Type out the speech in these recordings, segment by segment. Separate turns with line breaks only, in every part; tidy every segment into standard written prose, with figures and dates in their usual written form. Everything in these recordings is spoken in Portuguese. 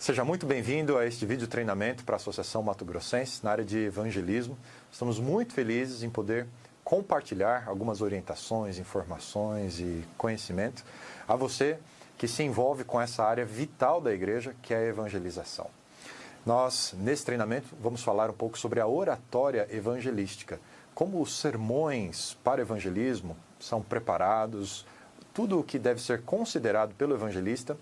Seja muito bem-vindo a este vídeo treinamento para a Associação Mato Grossense na área de evangelismo. Estamos muito felizes em poder compartilhar algumas orientações, informações e conhecimento a você que se envolve com essa área vital da igreja, que é a evangelização. Nós, nesse treinamento, vamos falar um pouco sobre a oratória evangelística, como os sermões para evangelismo são preparados, tudo o que deve ser considerado pelo evangelista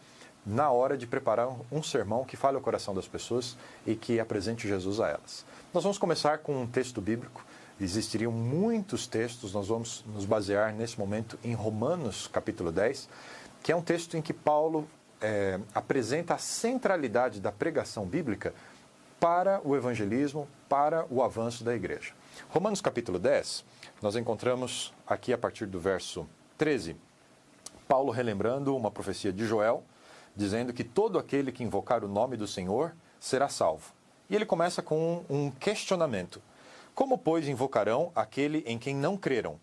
na hora de preparar um sermão que fale ao coração das pessoas e que apresente Jesus a elas. Nós vamos começar com um texto bíblico. Existiriam muitos textos, nós vamos nos basear nesse momento em Romanos capítulo 10, que é um texto em que Paulo apresenta a centralidade da pregação bíblica para o evangelismo, para o avanço da igreja. Romanos capítulo 10, nós encontramos aqui a partir do verso 13, Paulo relembrando uma profecia de Joel, dizendo que todo aquele que invocar o nome do Senhor será salvo. E ele começa com um questionamento. Como, pois, invocarão aquele em quem não creram?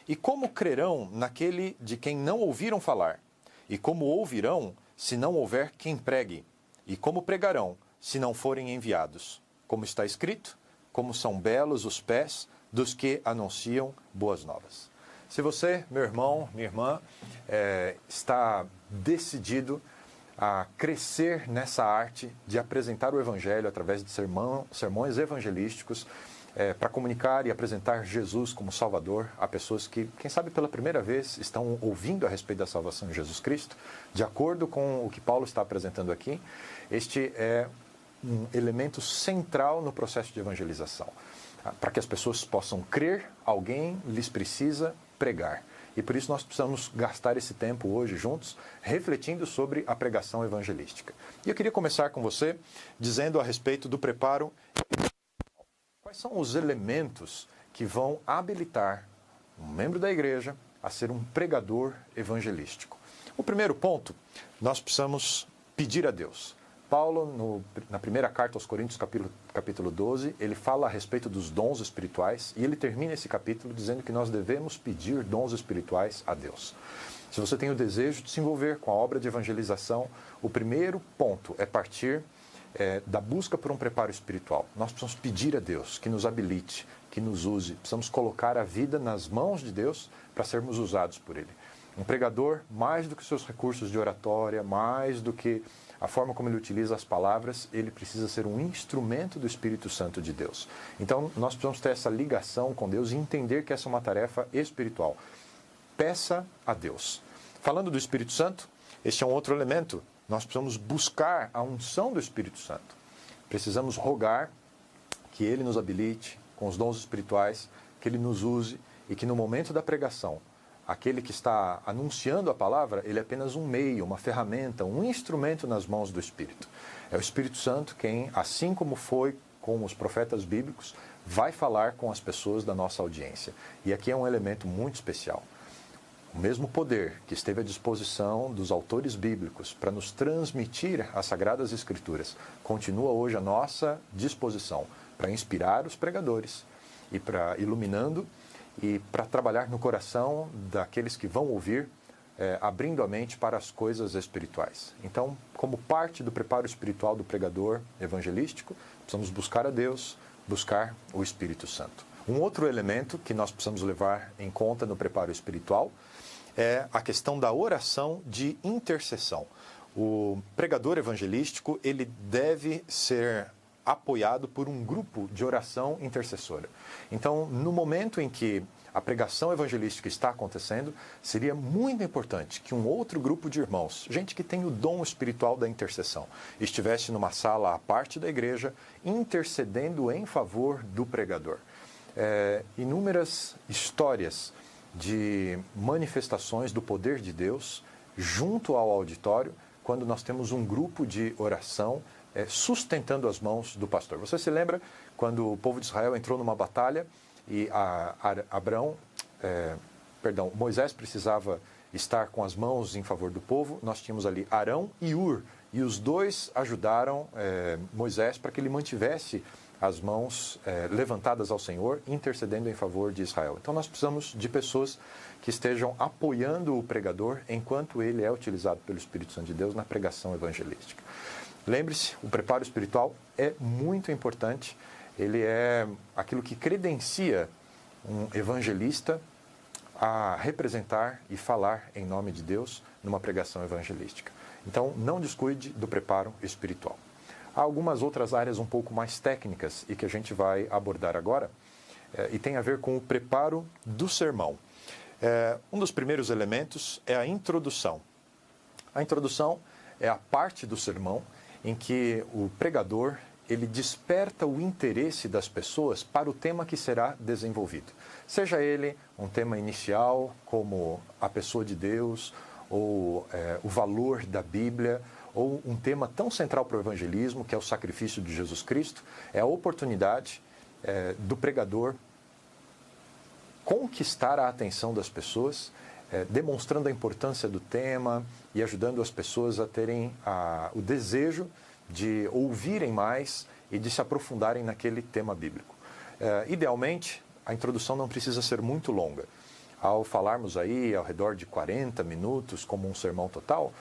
E como crerão naquele de quem não ouviram falar? E como ouvirão se não houver quem pregue? E como pregarão se não forem enviados? Como está escrito, como são belos os pés dos que anunciam boas novas. Se você, meu irmão, minha irmã, está decidido a crescer nessa arte de apresentar o Evangelho através de sermões evangelísticos, para comunicar e apresentar Jesus como Salvador a pessoas que, quem sabe pela primeira vez, estão ouvindo a respeito da salvação de Jesus Cristo, de acordo com o que Paulo está apresentando aqui, este é um elemento central no processo de evangelização. Para que as pessoas possam crer, alguém lhes precisa pregar. E por isso nós precisamos gastar esse tempo hoje juntos, refletindo sobre a pregação evangelística. E eu queria começar com você dizendo a respeito do preparo. Quais são os elementos que vão habilitar um membro da igreja a ser um pregador evangelístico? O primeiro ponto, nós precisamos pedir a Deus. Paulo, na primeira carta aos Coríntios, capítulo 12, ele fala a respeito dos dons espirituais e ele termina esse capítulo dizendo que nós devemos pedir dons espirituais a Deus. Se você tem o desejo de se envolver com a obra de evangelização, o primeiro ponto é partir da busca por um preparo espiritual. Nós precisamos pedir a Deus que nos habilite, que nos use. Precisamos colocar a vida nas mãos de Deus para sermos usados por Ele. Um pregador, mais do que seus recursos de oratória, mais do que a forma como ele utiliza as palavras, ele precisa ser um instrumento do Espírito Santo de Deus. Então, nós precisamos ter essa ligação com Deus e entender que essa é uma tarefa espiritual. Peça a Deus. Falando do Espírito Santo, este é um outro elemento. Nós precisamos buscar a unção do Espírito Santo. Precisamos rogar que Ele nos habilite com os dons espirituais, que Ele nos use e que no momento da pregação, aquele que está anunciando a palavra, ele é apenas um meio, uma ferramenta, um instrumento nas mãos do Espírito. É o Espírito Santo quem, assim como foi com os profetas bíblicos, vai falar com as pessoas da nossa audiência. E aqui é um elemento muito especial. O mesmo poder que esteve à disposição dos autores bíblicos para nos transmitir as Sagradas Escrituras continua hoje à nossa disposição para inspirar os pregadores e para iluminando e para trabalhar no coração daqueles que vão ouvir, abrindo a mente para as coisas espirituais. Então, como parte do preparo espiritual do pregador evangelístico, precisamos buscar a Deus, buscar o Espírito Santo. Um outro elemento que nós precisamos levar em conta no preparo espiritual é a questão da oração de intercessão. O pregador evangelístico, ele deve ser apoiado por um grupo de oração intercessora. Então, no momento em que a pregação evangelística está acontecendo, seria muito importante que um outro grupo de irmãos, gente que tem o dom espiritual da intercessão, estivesse numa sala à parte da igreja, intercedendo em favor do pregador. Inúmeras histórias de manifestações do poder de Deus junto ao auditório, quando nós temos um grupo de oração sustentando as mãos do pastor. Você se lembra quando o povo de Israel entrou numa batalha e Moisés precisava estar com as mãos em favor do povo? Nós tínhamos ali Arão e Ur, e os dois ajudaram Moisés para que ele mantivesse as mãos levantadas ao Senhor, intercedendo em favor de Israel. Então nós precisamos de pessoas que estejam apoiando o pregador enquanto ele é utilizado pelo Espírito Santo de Deus na pregação evangelística. Lembre-se, o preparo espiritual é muito importante. Ele é aquilo que credencia um evangelista a representar e falar em nome de Deus numa pregação evangelística. Então, não descuide do preparo espiritual. Há algumas outras áreas um pouco mais técnicas e que a gente vai abordar agora, e tem a ver com o preparo do sermão. Um dos primeiros elementos é a introdução. A introdução é a parte do sermão em que o pregador ele desperta o interesse das pessoas para o tema que será desenvolvido. Seja ele um tema inicial, como a pessoa de Deus, ou o valor da Bíblia, ou um tema tão central para o evangelismo, que é o sacrifício de Jesus Cristo, é a oportunidade do pregador conquistar a atenção das pessoas, demonstrando a importância do tema e ajudando as pessoas a terem o desejo de ouvirem mais e de se aprofundarem naquele tema bíblico. Idealmente, a introdução não precisa ser muito longa. Ao falarmos aí ao redor de 40 minutos como um sermão total,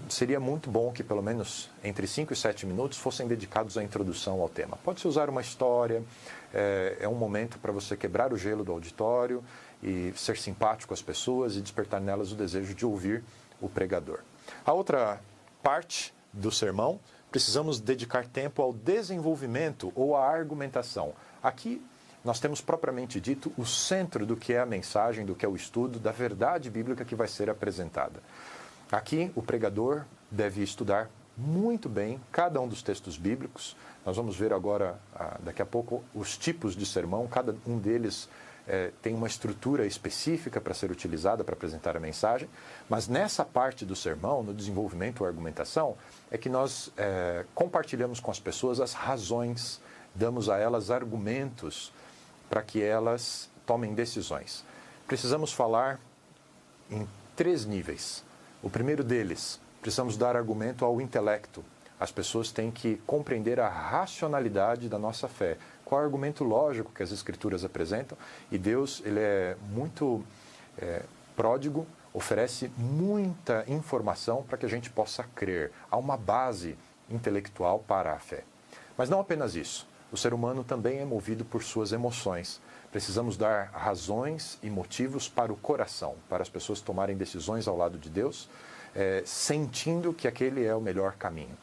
seria muito bom que pelo menos entre 5 e 7 minutos fossem dedicados à introdução ao tema. Pode-se usar uma história, é um momento para você quebrar o gelo do auditório e ser simpático às pessoas e despertar nelas o desejo de ouvir o pregador. A outra parte do sermão, precisamos dedicar tempo ao desenvolvimento ou à argumentação. Aqui nós temos propriamente dito o centro do que é a mensagem, do que é o estudo, da verdade bíblica que vai ser apresentada. Aqui o pregador deve estudar muito bem cada um dos textos bíblicos. Nós vamos ver agora, daqui a pouco, os tipos de sermão. Cada um deles tem uma estrutura específica para ser utilizada para apresentar a mensagem. Mas nessa parte do sermão, no desenvolvimento ou argumentação, é que nós compartilhamos com as pessoas as razões, damos a elas argumentos para que elas tomem decisões. Precisamos falar em 3 níveis. O primeiro deles, precisamos dar argumento ao intelecto. As pessoas têm que compreender a racionalidade da nossa fé. Qual é o argumento lógico que as Escrituras apresentam? E Deus, ele é muito pródigo, oferece muita informação para que a gente possa crer. Há uma base intelectual para a fé. Mas não apenas isso. O ser humano também é movido por suas emoções. Precisamos dar razões e motivos para o coração, para as pessoas tomarem decisões ao lado de Deus, sentindo que aquele é o melhor caminho.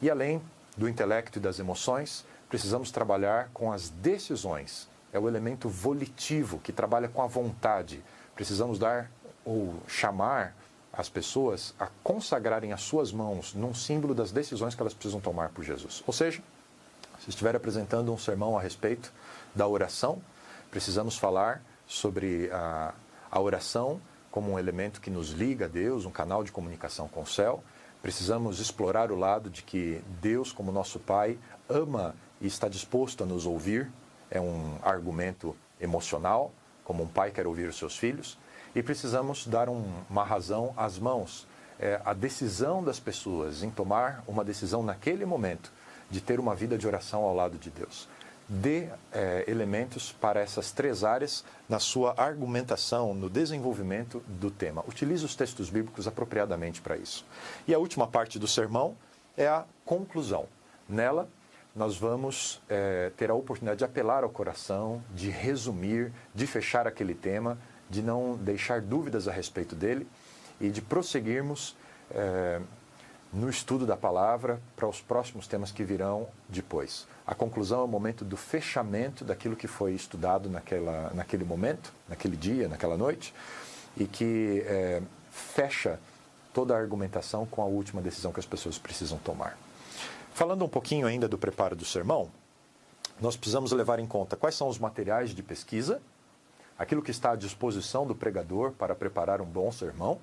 E além do intelecto e das emoções, precisamos trabalhar com as decisões. É o elemento volitivo que trabalha com a vontade. Precisamos dar ou chamar as pessoas a consagrarem as suas mãos num símbolo das decisões que elas precisam tomar por Jesus. Ou seja, se estiver apresentando um sermão a respeito da oração, precisamos falar sobre a oração como um elemento que nos liga a Deus, um canal de comunicação com o céu. Precisamos explorar o lado de que Deus, como nosso Pai, ama e está disposto a nos ouvir. É um argumento emocional, como um pai quer ouvir os seus filhos. E precisamos dar uma razão às mãos. A decisão das pessoas em tomar uma decisão naquele momento de ter uma vida de oração ao lado de Deus. Dê elementos para essas 3 áreas na sua argumentação, no desenvolvimento do tema. Utilize os textos bíblicos apropriadamente para isso. E a última parte do sermão é a conclusão. Nela, nós vamos ter a oportunidade de apelar ao coração, de resumir, de fechar aquele tema, de não deixar dúvidas a respeito dele e de prosseguirmos no estudo da palavra para os próximos temas que virão depois. A conclusão é o momento do fechamento daquilo que foi estudado naquele momento, naquele dia, naquela noite, e que fecha toda a argumentação com a última decisão que as pessoas precisam tomar. Falando um pouquinho ainda do preparo do sermão, nós precisamos levar em conta quais são os materiais de pesquisa, aquilo que está à disposição do pregador para preparar um bom sermão,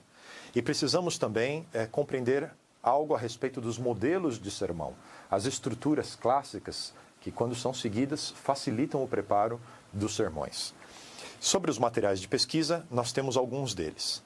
e precisamos também compreender algo a respeito dos modelos de sermão, as estruturas clássicas que, quando são seguidas, facilitam o preparo dos sermões. Sobre os materiais de pesquisa, nós temos alguns deles.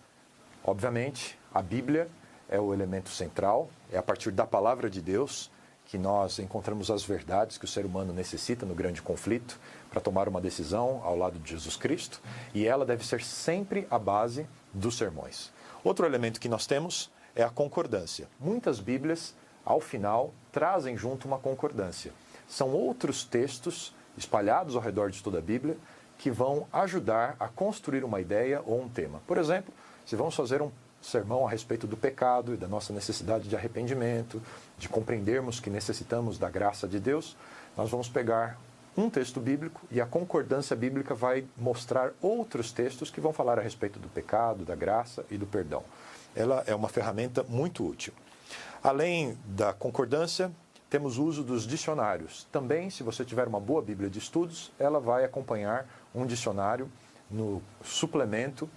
Obviamente, a Bíblia é o elemento central, é a partir da palavra de Deus que nós encontramos as verdades que o ser humano necessita no grande conflito para tomar uma decisão ao lado de Jesus Cristo, e ela deve ser sempre a base dos sermões. Outro elemento que nós temos é a concordância. Muitas Bíblias ao final, trazem junto uma concordância. São outros textos espalhados ao redor de toda a Bíblia que vão ajudar a construir uma ideia ou um tema. Por exemplo, se vamos fazer um sermão a respeito do pecado e da nossa necessidade de arrependimento, de compreendermos que necessitamos da graça de Deus, nós vamos pegar um texto bíblico e a concordância bíblica vai mostrar outros textos que vão falar a respeito do pecado, da graça e do perdão. Ela é uma ferramenta muito útil. Além da concordância, temos o uso dos dicionários. Também, se você tiver uma boa Bíblia de estudos, ela vai acompanhar um dicionário no suplemento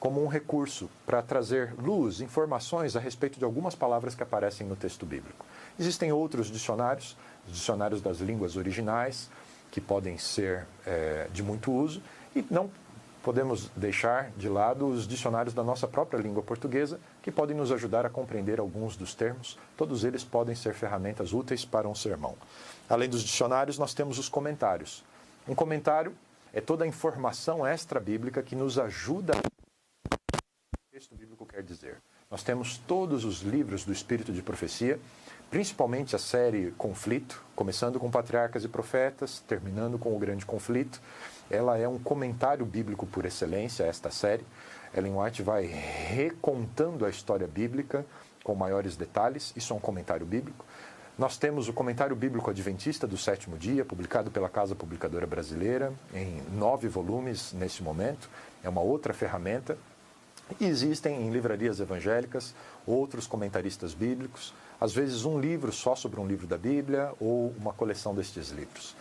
como um recurso para trazer luz, informações a respeito de algumas palavras que aparecem no texto bíblico. Existem outros dicionários, os dicionários das línguas originais, que podem ser de muito uso, e não podemos deixar de lado os dicionários da nossa própria língua portuguesa, que podem nos ajudar a compreender alguns dos termos. Todos eles podem ser ferramentas úteis para um sermão. Além dos dicionários, nós temos os comentários. Um comentário é toda a informação extra-bíblica que nos ajuda a o texto bíblico quer dizer. Nós temos todos os livros do Espírito de Profecia, principalmente a série Conflito, começando com Patriarcas e Profetas, terminando com o Grande Conflito. Ela é um comentário bíblico por excelência, esta série. Ellen White vai recontando a história bíblica com maiores detalhes. Isso é um comentário bíblico. Nós temos o Comentário Bíblico Adventista do Sétimo Dia, publicado pela Casa Publicadora Brasileira, em 9 volumes nesse momento. É uma outra ferramenta. E existem em livrarias evangélicas outros comentaristas bíblicos, às vezes um livro só sobre um livro da Bíblia ou uma coleção destes livros.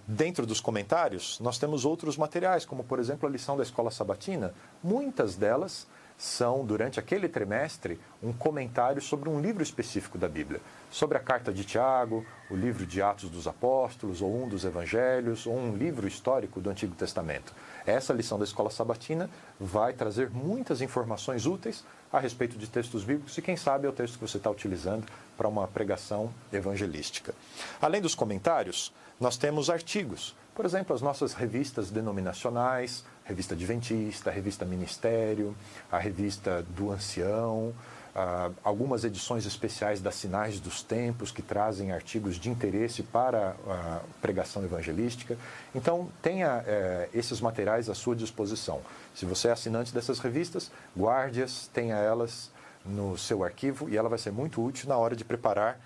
Dentro dos comentários, nós temos outros materiais, como por exemplo a lição da Escola Sabatina. Muitas delas são, durante aquele trimestre, um comentário sobre um livro específico da Bíblia. Sobre a Carta de Tiago, o livro de Atos dos Apóstolos, ou um dos Evangelhos, ou um livro histórico do Antigo Testamento. Essa lição da Escola Sabatina vai trazer muitas informações úteis a respeito de textos bíblicos e, quem sabe, é o texto que você está utilizando para uma pregação evangelística. Além dos comentários, nós temos artigos. Por exemplo, as nossas revistas denominacionais, Revista Adventista, Revista Ministério, a Revista do Ancião, algumas edições especiais das Sinais dos Tempos, que trazem artigos de interesse para a pregação evangelística. Então, tenha esses materiais à sua disposição. Se você é assinante dessas revistas, guarde-as, tenha elas no seu arquivo, e ela vai ser muito útil na hora de preparar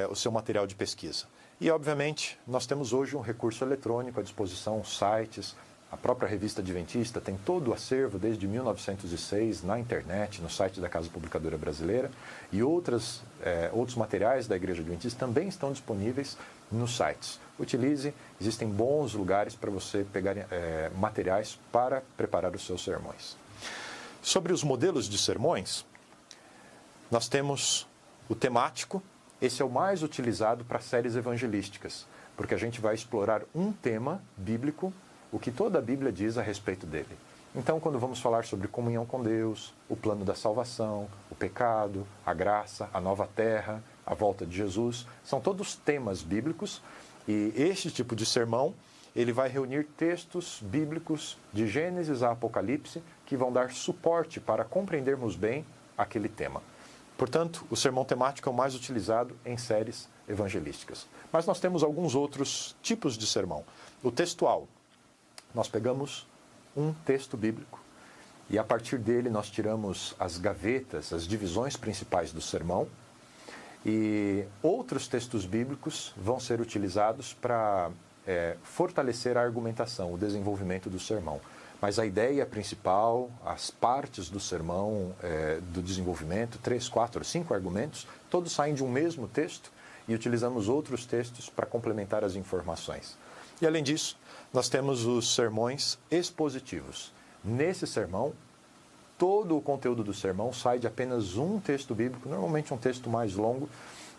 o seu material de pesquisa. E, obviamente, nós temos hoje um recurso eletrônico à disposição, sites. A própria Revista Adventista tem todo o acervo desde 1906 na internet, no site da Casa Publicadora Brasileira, e outros materiais da Igreja Adventista também estão disponíveis nos sites. Utilize, existem bons lugares para você pegar materiais para preparar os seus sermões. Sobre os modelos de sermões, nós temos o temático. Esse é o mais utilizado para séries evangelísticas, porque a gente vai explorar um tema bíblico, o que toda a Bíblia diz a respeito dele. Então, quando vamos falar sobre comunhão com Deus, o plano da salvação, o pecado, a graça, a nova terra, a volta de Jesus, são todos temas bíblicos, e este tipo de sermão, ele vai reunir textos bíblicos de Gênesis a Apocalipse que vão dar suporte para compreendermos bem aquele tema. Portanto, o sermão temático é o mais utilizado em séries evangelísticas. Mas nós temos alguns outros tipos de sermão. O textual. Nós pegamos um texto bíblico e, a partir dele, nós tiramos as gavetas, as divisões principais do sermão, e outros textos bíblicos vão ser utilizados para fortalecer a argumentação, o desenvolvimento do sermão. Mas a ideia principal, as partes do sermão, do desenvolvimento, 3, 4, 5 argumentos, todos saem de um mesmo texto e utilizamos outros textos para complementar as informações. E, além disso, nós temos os sermões expositivos. Nesse sermão, todo o conteúdo do sermão sai de apenas um texto bíblico, normalmente um texto mais longo.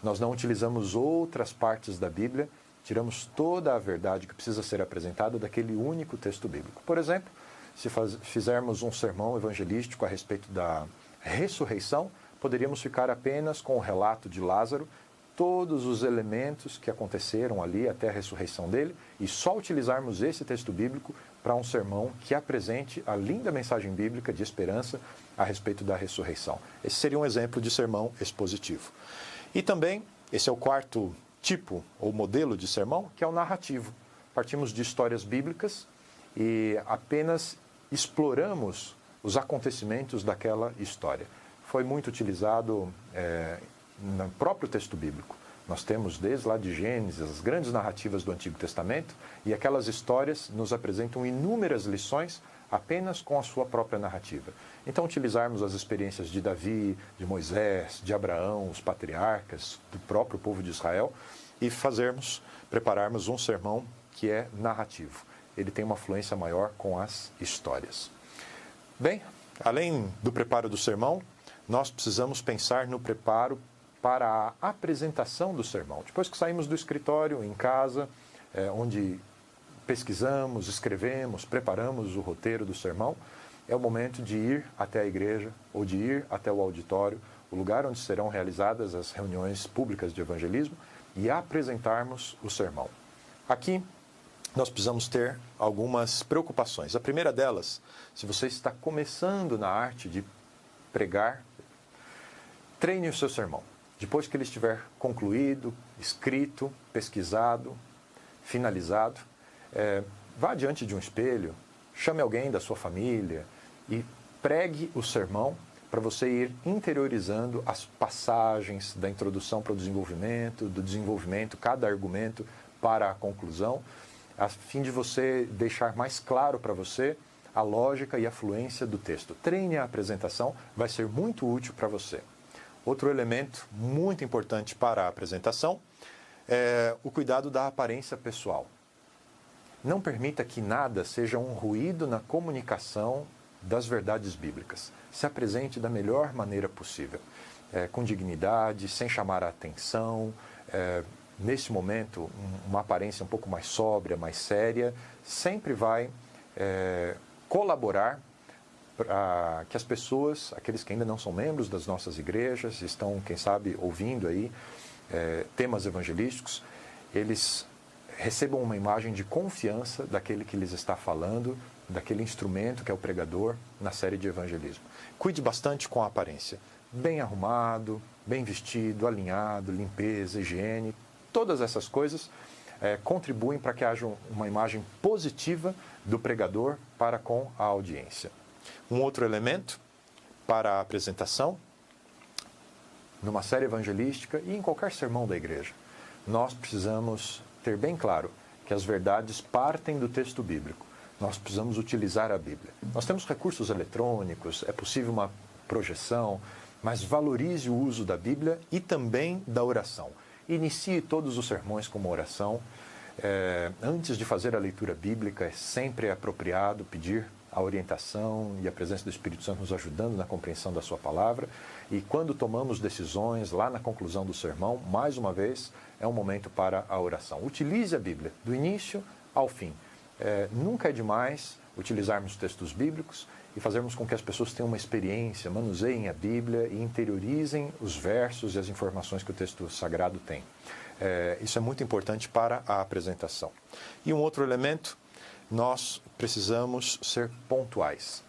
Nós não utilizamos outras partes da Bíblia, tiramos toda a verdade que precisa ser apresentada daquele único texto bíblico. Por exemplo, se fizermos um sermão evangelístico a respeito da ressurreição, poderíamos ficar apenas com o relato de Lázaro, todos os elementos que aconteceram ali até a ressurreição dele, e só utilizarmos esse texto bíblico para um sermão que apresente a linda mensagem bíblica de esperança a respeito da ressurreição. Esse seria um exemplo de sermão expositivo. E também, esse é o quarto tipo ou modelo de sermão, que é o narrativo. Partimos de histórias bíblicas e apenas exploramos os acontecimentos daquela história. Foi muito utilizado no próprio texto bíblico. Nós temos desde lá de Gênesis, as grandes narrativas do Antigo Testamento, e aquelas histórias nos apresentam inúmeras lições apenas com a sua própria narrativa. Então, utilizarmos as experiências de Davi, de Moisés, de Abraão, os patriarcas, do próprio povo de Israel, e prepararmos um sermão que é narrativo. Ele tem uma fluência maior com as histórias. Bem, além do preparo do sermão, nós precisamos pensar no preparo para a apresentação do sermão. Depois que saímos do escritório, em casa, onde pesquisamos, escrevemos, preparamos o roteiro do sermão, é o momento de ir até a igreja ou de ir até o auditório, o lugar onde serão realizadas as reuniões públicas de evangelismo, e apresentarmos o sermão. Aqui, nós precisamos ter algumas preocupações. A primeira delas, se você está começando na arte de pregar, treine o seu sermão. Depois que ele estiver concluído, escrito, pesquisado, finalizado, vá diante de um espelho, chame alguém da sua família e pregue o sermão para você ir interiorizando as passagens da introdução para o desenvolvimento, do desenvolvimento, cada argumento para a conclusão, a fim de você deixar mais claro para você a lógica e a fluência do texto. Treine a apresentação, vai ser muito útil para você. Outro elemento muito importante para a apresentação é o cuidado da aparência pessoal. Não permita que nada seja um ruído na comunicação das verdades bíblicas. Se apresente da melhor maneira possível, com dignidade, sem chamar a atenção. Nesse momento, uma aparência um pouco mais sóbria, mais séria, sempre vai colaborar para que as pessoas, aqueles que ainda não são membros das nossas igrejas, estão, quem sabe, ouvindo aí temas evangelísticos, eles recebam uma imagem de confiança daquele que lhes está falando, daquele instrumento que é o pregador na série de evangelismo. Cuide bastante com a aparência. Bem arrumado, bem vestido, alinhado, limpeza, higiene, todas essas coisas contribuem para que haja uma imagem positiva do pregador para com a audiência. Um outro elemento para a apresentação, numa série evangelística e em qualquer sermão da igreja, nós precisamos ter bem claro que as verdades partem do texto bíblico. Nós precisamos utilizar a Bíblia. Nós temos recursos eletrônicos, é possível uma projeção, mas valorize o uso da Bíblia e também da oração. Inicie todos os sermões com uma oração. Antes de fazer a leitura bíblica, é sempre apropriado pedir a orientação e a presença do Espírito Santo nos ajudando na compreensão da sua palavra. E quando tomamos decisões, lá na conclusão do sermão, mais uma vez, é um momento para a oração. Utilize a Bíblia, do início ao fim. Nunca é demais utilizarmos textos bíblicos e fazermos com que as pessoas tenham uma experiência, manuseiem a Bíblia e interiorizem os versos e as informações que o texto sagrado tem. Isso é muito importante para a apresentação. E um outro elemento, nós precisamos ser pontuais.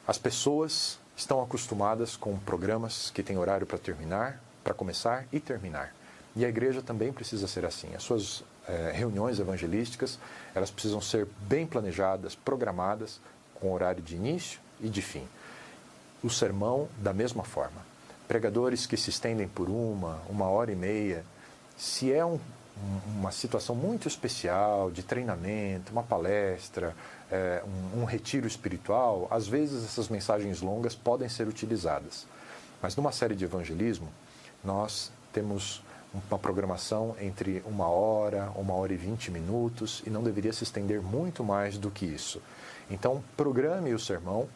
As pessoas estão acostumadas com programas que têm horário para terminar, para começar e terminar. E a igreja também precisa ser assim. As suas reuniões evangelísticas, elas precisam ser bem planejadas, programadas, com horário de início e de fim. O sermão, da mesma forma. Pregadores que se estendem por uma hora e meia, se é uma situação muito especial, de treinamento, uma palestra, um retiro espiritual, às vezes essas mensagens longas podem ser utilizadas. Mas numa série de evangelismo, nós temos uma programação entre 1 hora e 20 minutos, e não deveria se estender muito mais do que isso. Então, programe o sermão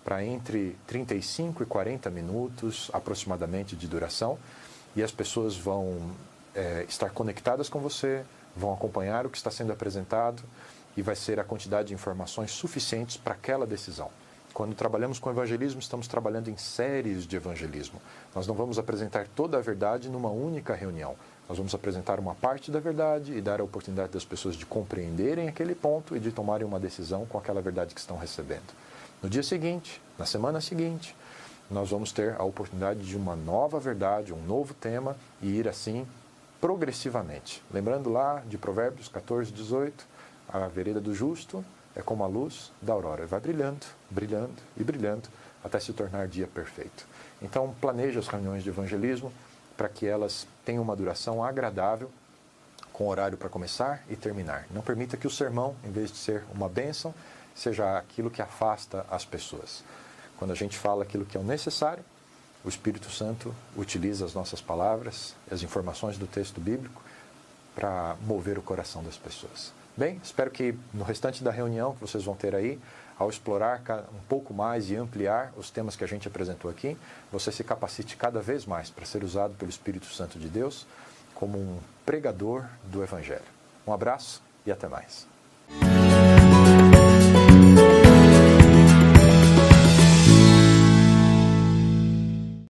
para entre 35 e 40 minutos, aproximadamente, de duração, e as pessoas vão estar conectadas com você, vão acompanhar o que está sendo apresentado, e vai ser a quantidade de informações suficientes para aquela decisão. Quando trabalhamos com evangelismo, estamos trabalhando em séries de evangelismo. Nós não vamos apresentar toda a verdade numa única reunião. Nós vamos apresentar uma parte da verdade e dar a oportunidade das pessoas de compreenderem aquele ponto e de tomarem uma decisão com aquela verdade que estão recebendo. No dia seguinte, na semana seguinte, nós vamos ter a oportunidade de uma nova verdade, um novo tema e ir assim progressivamente. Lembrando lá de Provérbios 14, 18, a vereda do justo é como a luz da aurora. Vai brilhando, brilhando e brilhando até se tornar dia perfeito. Então, planeje as reuniões de evangelismo para que elas tenham uma duração agradável, com horário para começar e terminar. Não permita que o sermão, em vez de ser uma bênção, seja aquilo que afasta as pessoas. Quando a gente fala aquilo que é o necessário, o Espírito Santo utiliza as nossas palavras, as informações do texto bíblico, para mover o coração das pessoas. Bem, espero que no restante da reunião que vocês vão ter aí, ao explorar um pouco mais e ampliar os temas que a gente apresentou aqui, você se capacite cada vez mais para ser usado pelo Espírito Santo de Deus como um pregador do Evangelho. Um abraço e até mais.